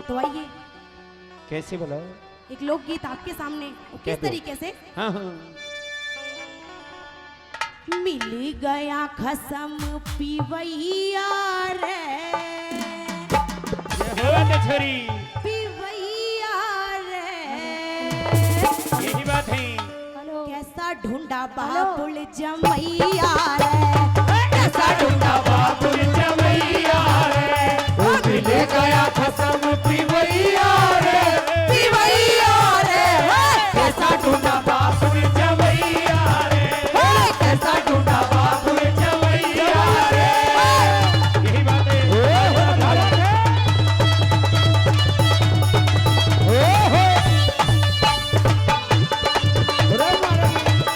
तो आइए कैसे बोलो? एक लोकगीत आपके सामने किस तरीके से। हाँ हाँ। मिल गया खसम पिवैया रे छोरी पिवैया रे, यही बात है। कैसा ढूंढा बाबुल जमैया रे, कैसा ढूंढा बाबुल जमैया रे, वो मिल गया खसम पिवैया रे, पिवैया रे, कैसा ढूंढा बाबुल जमैया रे, कैसा ढूंढा बाबुल जमैया रे। यही बात है।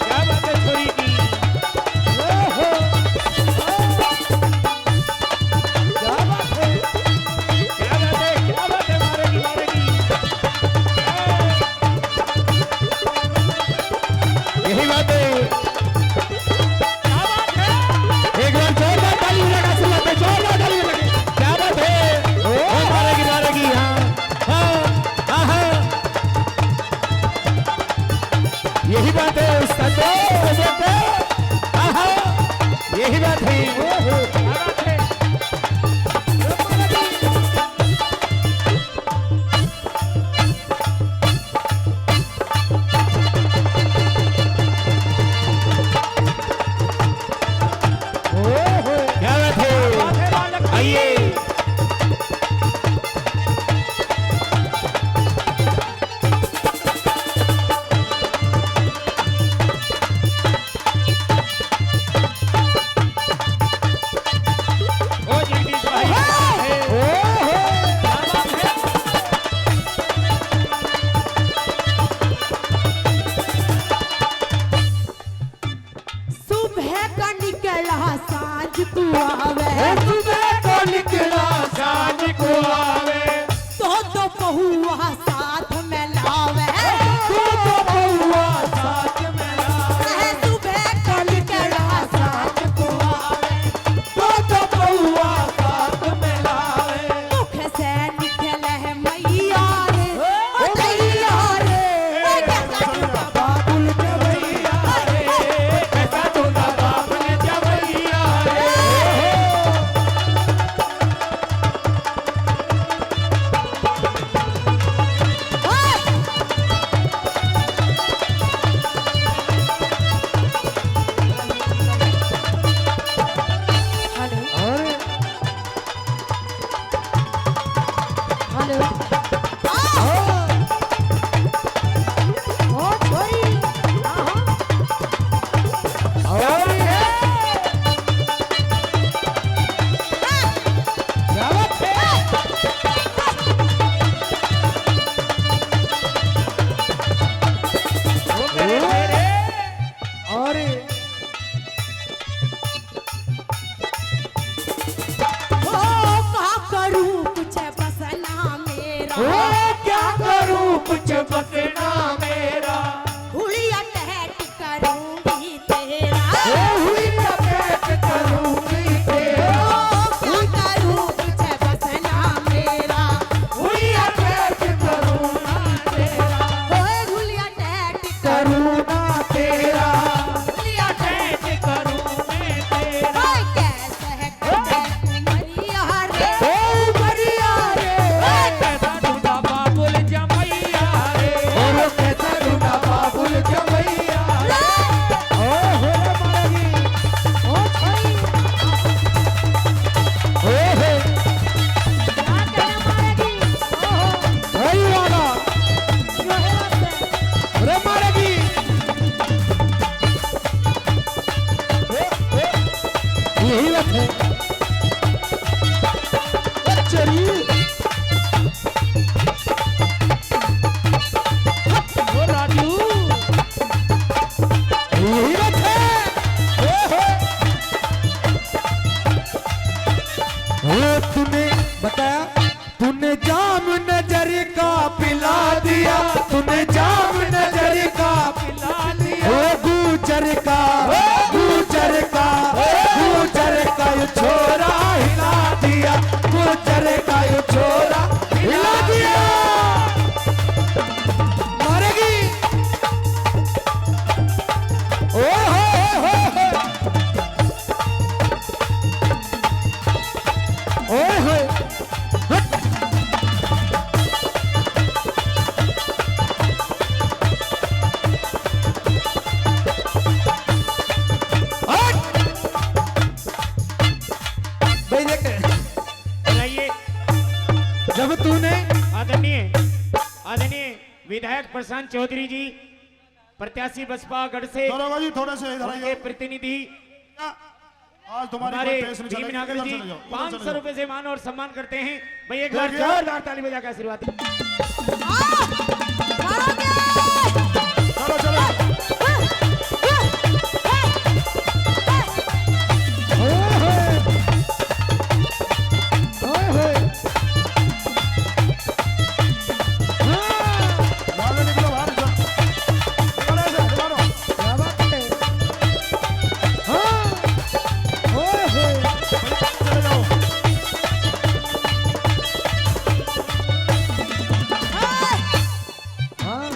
क्या बात है छोरी की। यही बात है। एक बार जोरदार ताली लगा सुना पे, जोरदार ताली लगे। क्या बात है। मारेगी मारेगी। हाँ हाँ हाँ हाँ, यही बात है उस्ताद। हाँ हाँ, यही बात है। क्या बात है। आइए सुबह का निकला सांझ को आवे, सुबह को निकला सांझ को आवे, तो बहुआ साथ में लावे, तो बहुआ साथ में लावे। सुबह का निकला सांझ को आवे, तो बहुआ साथ में लावे। मुख से निकले मैया रे, ओ दैया रे, कैसा ढूंढा बाबुल जमैया रे, कैसा ढूंढा बाबुल जमैया रे। हेलो ओ भाई और ये क्या बात है। वो मेरे और का करूं कुछ बसना मेरा, क्या करूं कुछ बसना मेरा। हुलिया टहट करूंगी तेरा, हुई टपेट करूंगी तेरा, क्या करूं कुछ बसना मेरा, हुई टपेट करूंगा तेरा, ओए हुलिया टहट करूंगा तेरा, हुई टपेट करूं मैं तेरा। ओए कैसे है मरिया रे, ओ मरिया रे, कैसा ढूंढा बाबुल जमैया रे, और कैसा ढूंढा बाबुल जमैया रे। ओ हो मारेगी, ओ भाई, ओ हो क्या कहना मारेगी, भाई वाला, अरे मारेगी। यही बात है। चलिए ओ राजू, यही बात है। तूने बताया, तूने जाम नजर का पिला दिया, तूने जाम नजर का पिला दिया। ओ गुजर का, गुजर का, गुजर का ये छोरा हिला दिया, गुजर का ये छोरा हिला दिया। जब तूने आदरणीय विधायक प्रशांत चौधरी जी प्रत्याशी बसपा गढ़ से दरोगा जी थोड़े से इधर उनके आइए। प्रतिनिधि आज तुम्हारी हमारे कोई पेश नहीं भीम चलेगी, नागर इधर जी चले जाओ, इधर चले 500 जाओ। रुपए से मान और सम्मान करते हैं। भाई एक बार देखिए। जोरदार ताली बजा के आशीर्वाद दें। चलो चलो बाहर निकलो, बाहर निकलो। निकलो ऐसे, निकलो। क्या बात है? हाँ, ओए होए, चले जाओ। हाँ,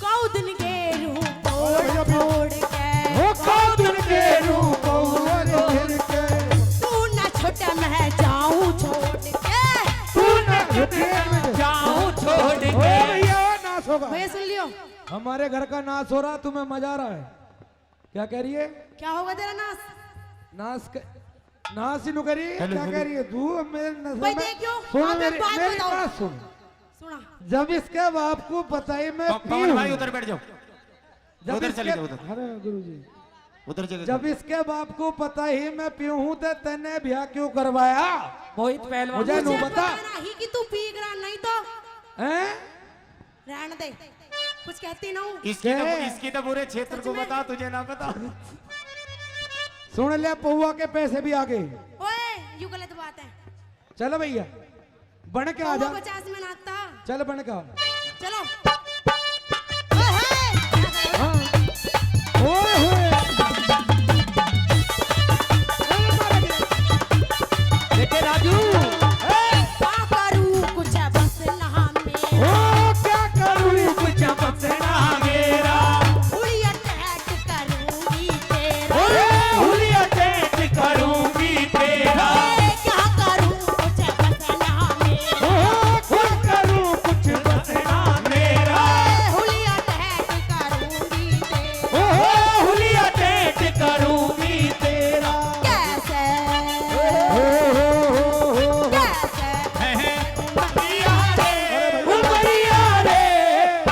कौदन के रूह तोड़ फोड़ के वो कौन के रूप और फिर के तू ना छोटा मैं जाऊं छोड़ के। तू न घुटे में जाऊं छोड़ ओ के भैया नाश होगा। भैया सुन लियो, हमारे घर का नाश हो रहा, तुम्हें मजा आ रहा है? क्या कह रही है? क्या होगा तेरा नाश? नाश ही नु करी है? क्या कह रही है तू? मेरे नजर भाई में देखियो, सुन, आप एक मेरी बात मेरी बताओ। बात सुन। सुना जब इसके बाप को पता ही मैं पवन भाई उधर बैठ जाओ, जब उधर इसके- चले जाओ, उधर। अरे गुरुजी, उधर जगह जब इसके बाप को पता ही मैं पीऊ हूं तो तने ब्याह क्यों करवाया? मोहित पहलवान मुझे नु मुझे बता। पता ही कि तू पीक रहा, नहीं तो हैं? रहने दे, कुछ कहती ना हूँ। इसकी तो पूरे क्षेत्र को बता, तुझे ना पता। सुन ले, पौआ के पैसे भी आ गए। ओए यू गलत बात है। चलो भैया, बन के आ जा। 50 में नाचता, चल बन का। चलो। ओए, हाँ। ओए होए। बेटे राजू क्या करूँ कुछ बस ना में, ओ क्या करूं? कुछ बचना मेरा उड़िया टैट करूँगी तेरा। हुलिया टेट करूंगी तेरा ए, क्या करूँ कुछ बस ना में, खुद करूं कुछ बचना मेरा उड़िया टैट करूँगी तेरा। हुलिया टेट करूंगी तेरा कैसे कैसे बढ़िया रे बढ़िया रे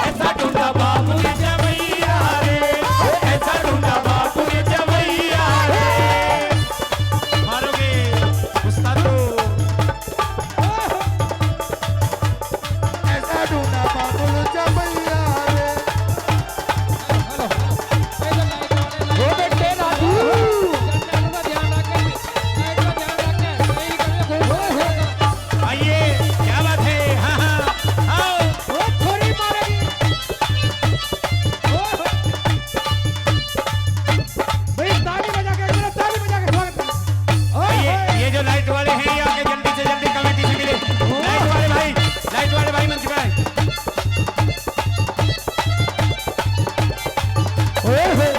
ऐसा ढूंढा बाबू जमैया रे ऐसा ढूंढा बाबू जमैया रे मारोगे उस्ताद को ऐसा ढूंढा बाबुल जमैया रे। ओ बेटे राजू आइए क्या बात है हाँ हाँ आओ ओ थोड़ी मारेगी। भाई ताली बजा के, जरा ताली बजा के स्वागत कर। ये जो लाइट वाले हैं ये आके जल्दी से जल्दी कमेटी से मिले लाइट वाले भाई मंच पे आए ओए होए।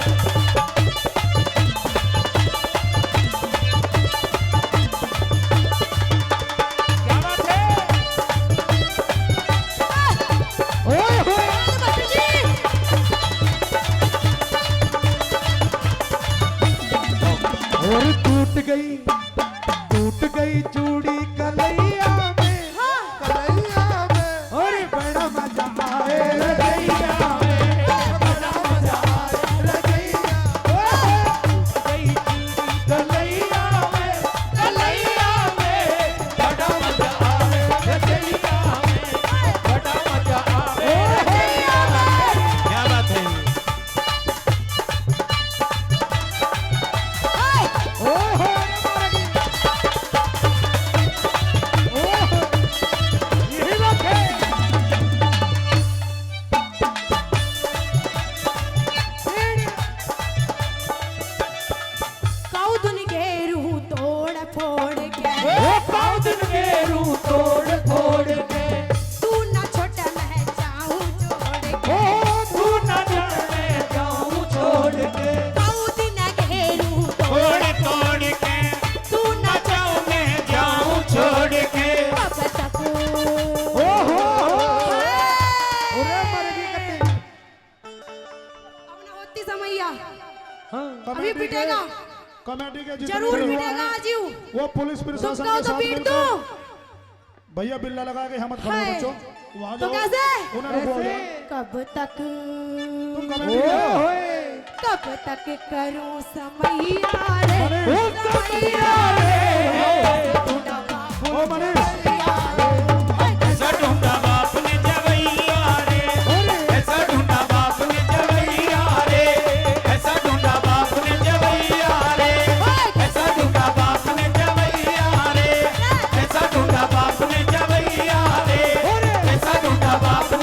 क्या बात है ओए होए। और टूट गई चूड़ी कलैया में, कलैया में। और बड़ा मजा आए रजैया में, बड़ा मजा आए रजैया। ओए कलैया में, कलैया में, बड़ा मजा आए रजैया में, बड़ा मजा आए रजैया में। क्या बात है ओहो यही बात है। कौदन के रूह तोड़ फोड़ के ओ पाउदन के रूह तोड़ तोड़ के तू ना छोटा मैं जाऊं छोड़ के। ओ तू न जाने जाऊं छोड़ के। कौदन के रूह तोड़ तोड़ के तू ना जाऊं मैं जाऊं छोड़ के अब तक ओहो अरे मरगी कटे। अब ना होती समैया, हाँ अभी पिटेगा। कमेटी के जितने जरूर भी लोग मिटेगा हैं, आजीव। वो पुलिस तुम प्रशासन कहो के तो साथ पीट मिलकर दो। भैया बिल्ला लगा के हम खड़े हो है। बच्चों वहां तो जाओ कैसे? उन्हें रुको ऐसे? कब तक तुम कमेटी के ओए कब तक करूं समैया रे मनीष समैया ओ मनीष ऐसा ढूंढा बाप ने जवैया रे, ऐसा ढूंढा बाप ने जवैया रे, ऐसा ढूंढा बाप ने जवैया रे, ऐसा ढूंढा बाप ने जवैया रे, ऐसा ढूंढा बाप ने जवैया रे, ऐसा ढूंढा बाप